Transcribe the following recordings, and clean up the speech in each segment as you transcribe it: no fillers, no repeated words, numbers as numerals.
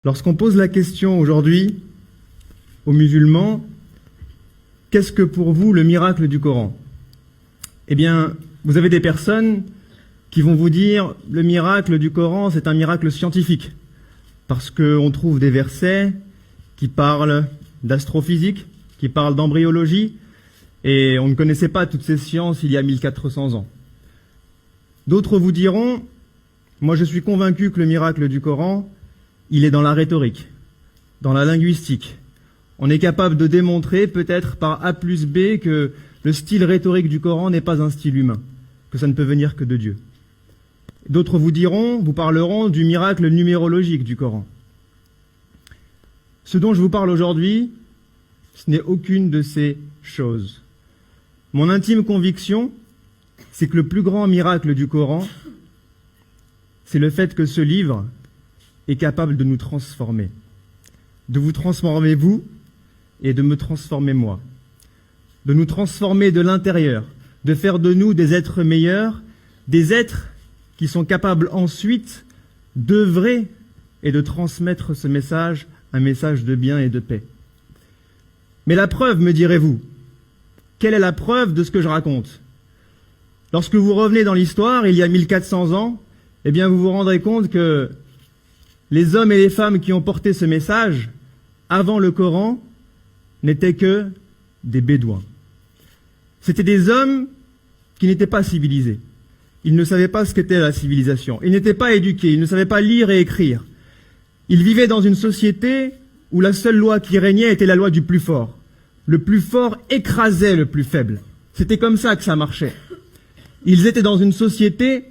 Lorsqu'on pose la question aujourd'hui aux musulmans, qu'est-ce que pour vous le miracle du Coran? Eh bien, vous avez des personnes qui vont vous dire le miracle du Coran, c'est un miracle scientifique, parce qu'on trouve des versets qui parlent d'astrophysique, qui parlent d'embryologie, et on ne connaissait pas toutes ces sciences il y a 1400 ans. D'autres vous diront, moi je suis convaincu que le miracle du Coran, il est dans la rhétorique, dans la linguistique. On est capable de démontrer, peut-être par A plus B, que le style rhétorique du Coran n'est pas un style humain, que ça ne peut venir que de Dieu. D'autres vous parleront du miracle numérologique du Coran. Ce dont je vous parle aujourd'hui, ce n'est aucune de ces choses. Mon intime conviction, c'est que le plus grand miracle du Coran, c'est le fait que ce livre est capable de nous transformer. De vous transformer vous et de me transformer moi. De nous transformer de l'intérieur, de faire de nous des êtres meilleurs, des êtres qui sont capables ensuite d'œuvrer et de transmettre ce message, un message de bien et de paix. Mais la preuve, me direz-vous, quelle est la preuve de ce que je raconte? Lorsque vous revenez dans l'histoire, il y a 1400 ans, eh bien vous vous rendrez compte que les hommes et les femmes qui ont porté ce message, avant le Coran, n'étaient que des bédouins. C'étaient des hommes qui n'étaient pas civilisés. Ils ne savaient pas ce qu'était la civilisation. Ils n'étaient pas éduqués, ils ne savaient pas lire et écrire. Ils vivaient dans une société où la seule loi qui régnait était la loi du plus fort. Le plus fort écrasait le plus faible. C'était comme ça que ça marchait. Ils étaient dans une société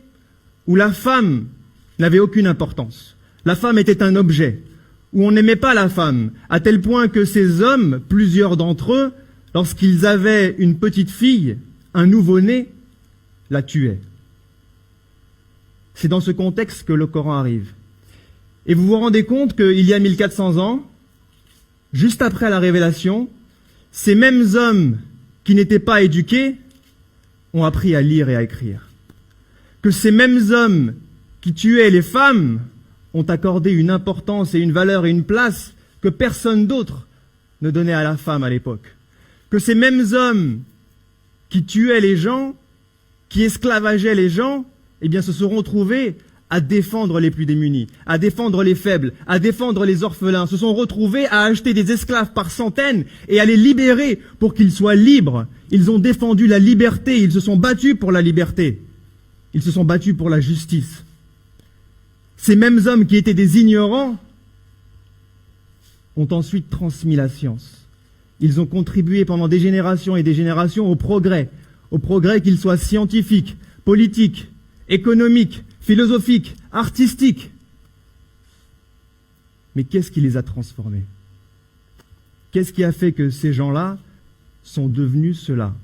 où la femme n'avait aucune importance. La femme était un objet, où on n'aimait pas la femme, à tel point que ces hommes, plusieurs d'entre eux, lorsqu'ils avaient une petite fille, un nouveau-né, la tuaient. C'est dans ce contexte que le Coran arrive. Et vous vous rendez compte qu'il y a 1400 ans, juste après la révélation, ces mêmes hommes qui n'étaient pas éduqués ont appris à lire et à écrire. Que ces mêmes hommes qui tuaient les femmes ont accordé une importance et une valeur et une place que personne d'autre ne donnait à la femme à l'époque. Que ces mêmes hommes qui tuaient les gens, qui esclavageaient les gens, eh bien se seront trouvés à défendre les plus démunis, à défendre les faibles, à défendre les orphelins, se sont retrouvés à acheter des esclaves par centaines et à les libérer pour qu'ils soient libres. Ils ont défendu la liberté, ils se sont battus pour la liberté. Ils se sont battus pour la justice. Ces mêmes hommes qui étaient des ignorants ont ensuite transmis la science. Ils ont contribué pendant des générations et des générations au progrès qu'il soit scientifique, politique, économique, philosophique, artistique. Mais qu'est-ce qui les a transformés? Qu'est-ce qui a fait que ces gens-là sont devenus cela?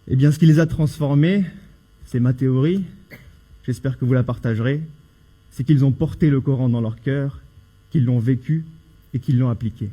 Eh bien, ce qui les a transformés, c'est ma théorie, j'espère que vous la partagerez, c'est qu'ils ont porté le Coran dans leur cœur, qu'ils l'ont vécu et qu'ils l'ont appliqué.